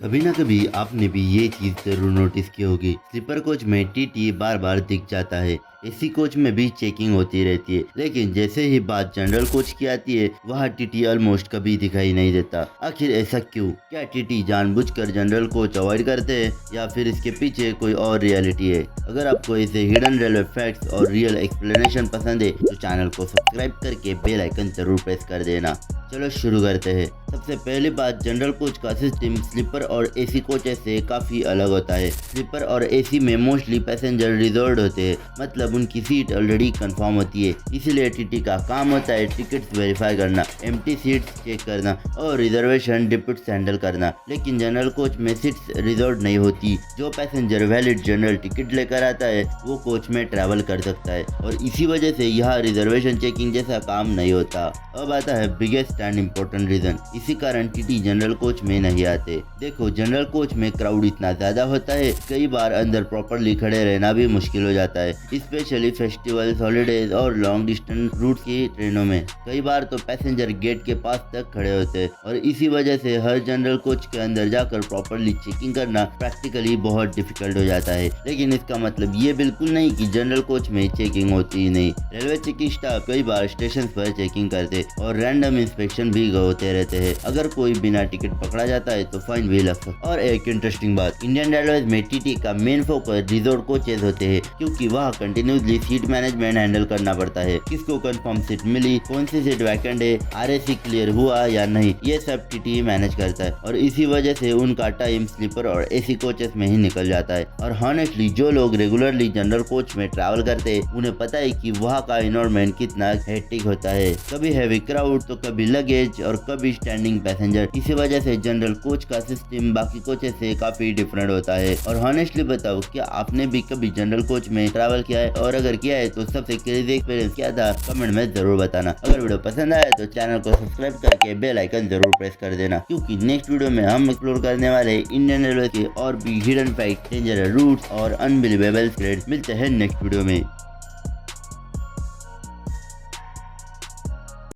कभी ना कभी आपने भी ये चीज़ ज़रूर नोटिस की होगी। स्लीपर कोच में टीटी बार बार दिख जाता है। एसी कोच में भी चेकिंग होती रहती है, लेकिन जैसे ही बात जनरल कोच की आती है वहाँ टीटी ऑलमोस्ट कभी दिखाई नहीं देता। आखिर ऐसा क्यों? क्या टीटी जानबूझकर जनरल कोच अवॉइड करते हैं या फिर इसके पीछे कोई और रियलिटी है? अगर आपको ऐसे हिडन रेलवे फैक्ट्स और रियल एक्सप्लेनेशन पसंद है तो चैनल को सब्सक्राइब करके बेल आइकन जरूर प्रेस कर देना। चलो शुरू करते हैं। सबसे पहली बात, जनरल कोच का सिस्टम स्लीपर और एसी कोचेस से काफ़ी अलग होता है। स्लीपर और एसी में मोस्टली पैसेंजर रिजर्व्ड होते हैं, मतलब उनकी सीट ऑलरेडी कंफर्म होती है। इसीलिए टीटी का काम होता है टिकट्स वेरीफाई करना, एम्प्टी सीट्स चेक करना और रिजर्वेशन डिप्यूट्स हैंडल करना। लेकिन जनरल कोच में सीट्स रिजर्व नहीं होती। जो पैसेंजर वैलिड जनरल टिकट लेकर आता है वो कोच में ट्रैवल कर सकता है और इसी वजह से यहाँ रिजर्वेशन चेकिंग जैसा काम नहीं होता। अब आता है बिगेस्ट एंड इम्पोर्टेंट रीजन, इसी कारण टीटी जनरल कोच में नहीं आते। देखो, जनरल कोच में क्राउड इतना ज्यादा होता है, कई बार अंदर प्रॉपरली खड़े रहना भी मुश्किल हो जाता है, स्पेशली फेस्टिवल्स, हॉलीडेज और लॉन्ग डिस्टेंस रूट की ट्रेनों में। कई बार तो पैसेंजर गेट के पास तक खड़े होते हैं और इसी वजह से हर जनरल कोच के अंदर जाकर प्रॉपरली चेकिंग करना प्रैक्टिकली बहुत डिफिकल्ट हो जाता है। लेकिन इसका मतलब ये बिल्कुल नहीं कि जनरल कोच में चेकिंग होती ही नहीं। रेलवे चेकिंग स्टाफ कई बार स्टेशन पर चेकिंग करते और रैंडम इंस्पेक्शन भी होते रहते हैं। अगर कोई बिना टिकट पकड़ा जाता है तो फाइन भी लग सकता है। और एक इंटरेस्टिंग बात, इंडियन रेलवेज में टीटी का मेन फोकस रिजोर्ट कोचेज होते हैं, क्योंकि वहाँ कंटिन्यूसली सीट मैनेजमेंट हैंडल करना पड़ता है। किसको कंफर्म सीट मिली, कौन सी सीट वैकेंट है, आरएसी क्लियर हुआ या नहीं, ये सब टीटी मैनेज करता है और इसी वजह से उनका टाइम स्लीपर और एसी कोचेस में ही निकल जाता है। और हॉनेस्टली जो लोग रेगुलरली जनरल कोच में ट्रैवल करते हैं उन्हें पता है कि वहाँ का एनवायरनमेंट कितना हेक्टिक होता है। कभी हैवी क्राउड तो कभी लगेज और कभी स्टैंडिंग पैसेंजर। इसी वजह से जनरल कोच का सिस्टम बाकी कोचेस से काफी डिफरेंट होता है। और हॉनेस्टली बताओ, क्या आपने भी कभी जनरल कोच में ट्रैवल किया है? और अगर किया है तो सबसे क्रेजी एक्सपीरियंस क्या था, कमेंट में जरूर बताना। अगर वीडियो पसंद आया तो चैनल को सब्सक्राइब करके बेल आइकन जरूर प्रेस कर देना, क्योंकि नेक्स्ट वीडियो में हम एक्सप्लोर करने वाले इंडियन रेलवे के और भी हिडन फैक्ट, डेंजरस रूट्स और अनबिलीवेबल थ्रेड्स। मिलते हैं नेक्स्ट वीडियो में।